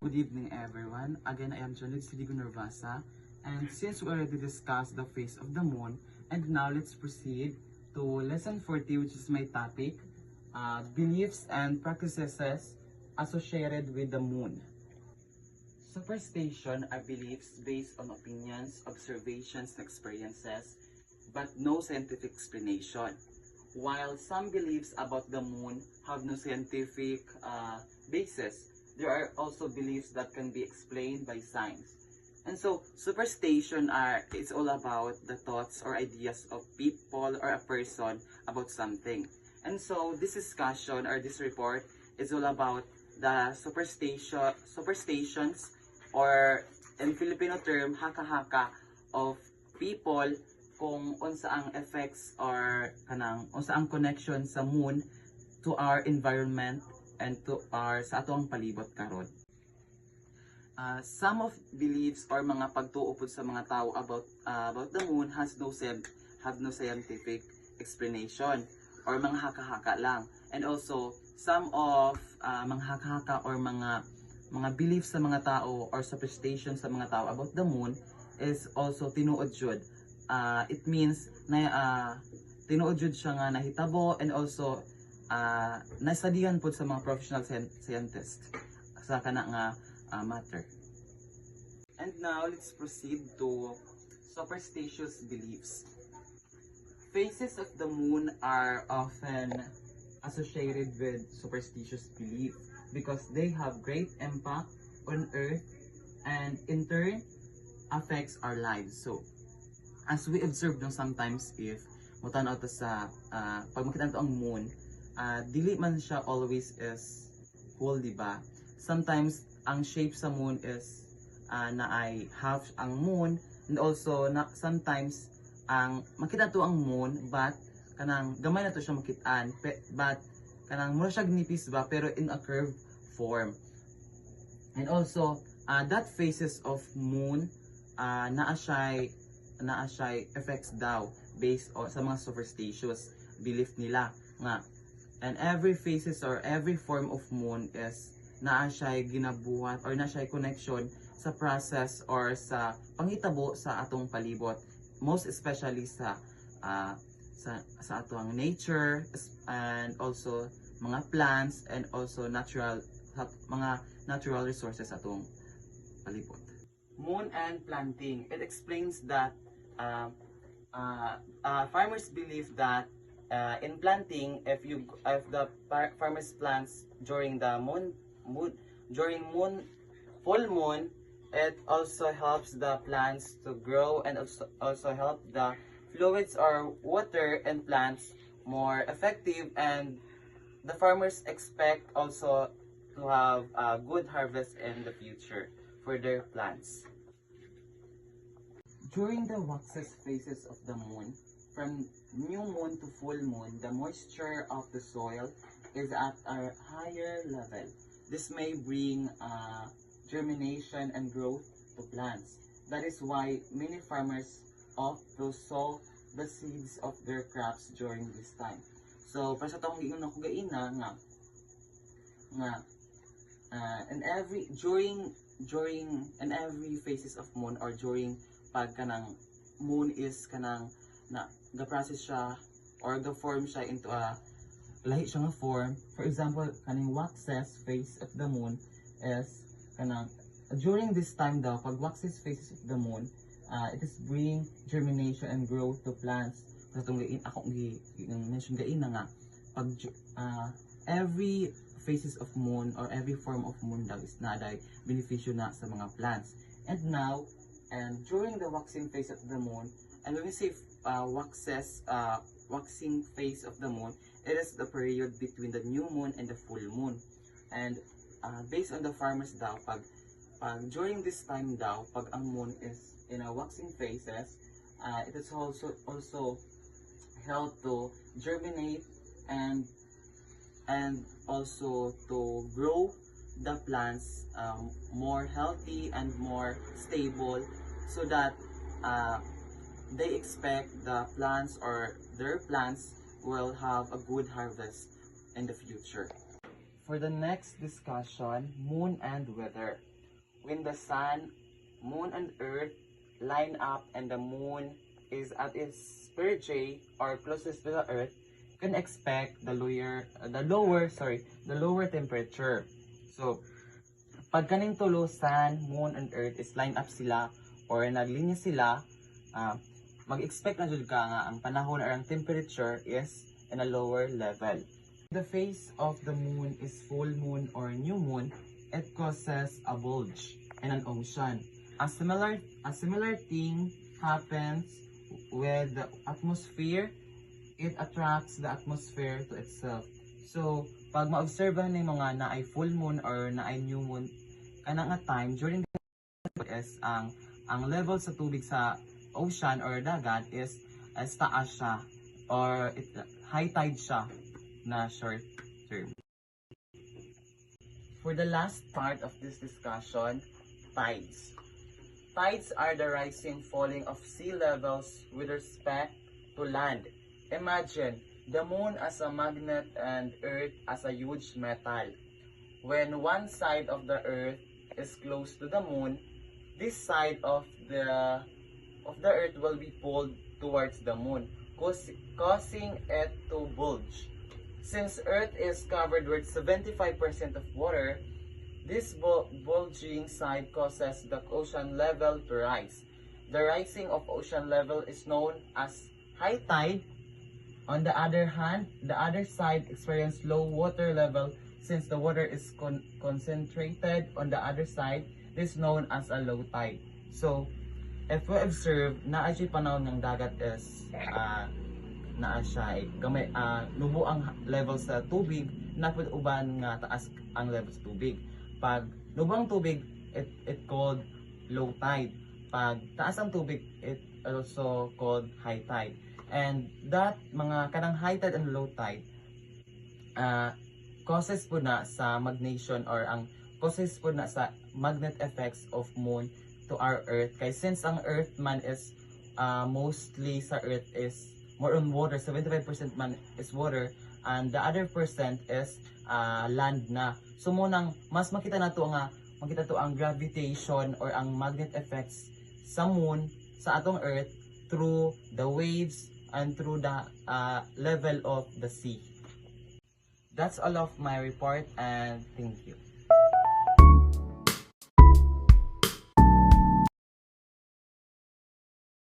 Good evening, everyone. Again, I am Jonid Sidigo Nervasa, and since we already discussed the phase of the moon, and now let's proceed to lesson 40, which is my topic, beliefs and practices associated with the moon. Superstition are beliefs based on opinions, observations, and experiences, but no scientific explanation. While some beliefs about the moon have no scientific basis, there are also beliefs that can be explained by science. And so, superstition it's all about the thoughts or ideas of people or a person about something. And so, this discussion or this report is all about the superstitions or in Filipino term, haka-haka of people kung unsa ang effects or unsa ang connection sa moon to our environment and to our sa ato ang palibot karon. Some of beliefs or mga pagtuo sa mga tao about the moon have no scientific explanation or mga haka-haka lang. And also some of mga haka-haka or mga beliefs sa mga tao or superstition sa mga tao about the moon is also tinuod jud. It means na tinuod jud siya nga nahitabo, and also nastudihan po sa mga professional scientists sa kana nga matter. And now let's proceed to superstitious beliefs. Phases of the moon are often associated with superstitious belief because they have great impact on Earth and in turn affects our lives. So as we observe no, sometimes if mutanaw ta sa pag makita nato ang moon, dili man siya always is whole, di ba? Sometimes ang shape sa moon is na ay half ang moon, and also sometimes ang makita to ang moon but kanang gamay na to siya makitaan, but kanang mura siya gnipis ba pero in a curved form. And also that phases of moon naa siya effects daw based on sa mga superstitious belief nila nga, and every phases or every form of moon is naa siya ginabuhat or naa siya connection sa process or sa panghitabo sa atong palibot, most especially sa atong nature and also mga plants and also mga natural resources atong palibot. Moon and planting. It explains that farmers believe that in planting, if the farmers plants during the full moon, it also helps the plants to grow and also help the fluids or water in plants more effective, and the farmers expect also to have a good harvest in the future for their plants. During the waxes phases of the moon, from new moon to full moon, the moisture of the soil is at a higher level. This may bring germination and growth to plants. That is why many farmers opt to sow the seeds of their crops during this time. So, para sa itong giingon ako gaina nga in every phases of moon or during pag kanang moon is kanang na ga-process siya or ga-form siya into a lahi siya nga form. For example, kaning waxes phase of the moon is kanang during this time daw pag waxes phases of the moon, it is bring germination and growth to plants. Kasi itong ako mention gaina nga pag every phases of moon or every form of moon daw is naday beneficyo na sa mga plants. And now, and during the waxing phase of the moon, and when we say waxing phase of the moon, it is the period between the new moon and the full moon. And based on the farmers daw, pag during this time daw, pag ang moon is in a waxing phases, it is also help to germinate and also to grow the plants more healthy and more stable, so that they expect the plants or their plants will have a good harvest in the future. For the next discussion, moon and weather. when the sun, moon, and earth line up and the moon is at its perigee or closest to the earth, you can expect the lower temperature. So, pag kaning tulo, sun, moon, and earth is line up sila or naglinya sila, mag-expect na jud ka nga ang panahon or ang temperature is in a lower level. The phase of the moon is full moon or new moon, it causes a bulge in an ocean. A similar thing happens with the atmosphere. It attracts the atmosphere to itself. So, pag maobserbahan ni mga na ay full moon or na ay new moon, kanang nga time during the is ang level sa tubig sa ocean or dagat is taas siya or high tide siya na short term. For the last part of this discussion, tides. Tides are the rising, falling of sea levels with respect to land. Imagine the moon as a magnet and earth as a huge metal. When one side of the earth is close to the moon, this side of the earth will be pulled towards the moon, causing it to bulge. Since earth is covered with 75% of water, this bulging side causes the ocean level to rise. The rising of ocean level is known as high tide. On the other hand, the other side experiences low water level since the water is concentrated on the other side. This is known as a low tide. So, if we observe, naa siya panahon ng dagat is naa siya gamay nubo ang level sa tubig, napud uban nga taas ang level sa tubig. Pag nubo ang tubig, it called low tide. Pag taas ang tubig, it also called high tide. And that mga kanang high tide and low tide causes po na sa magnation or ang causes po na sa magnet effects of moon to our earth. Kay since ang earth man is mostly sa earth is more on water, 75% man is water and the other percent is land na. So munang mas makita to ang gravitation or ang magnet effects sa moon sa atong earth through the waves and through the level of the sea. That's all of my report and thank you.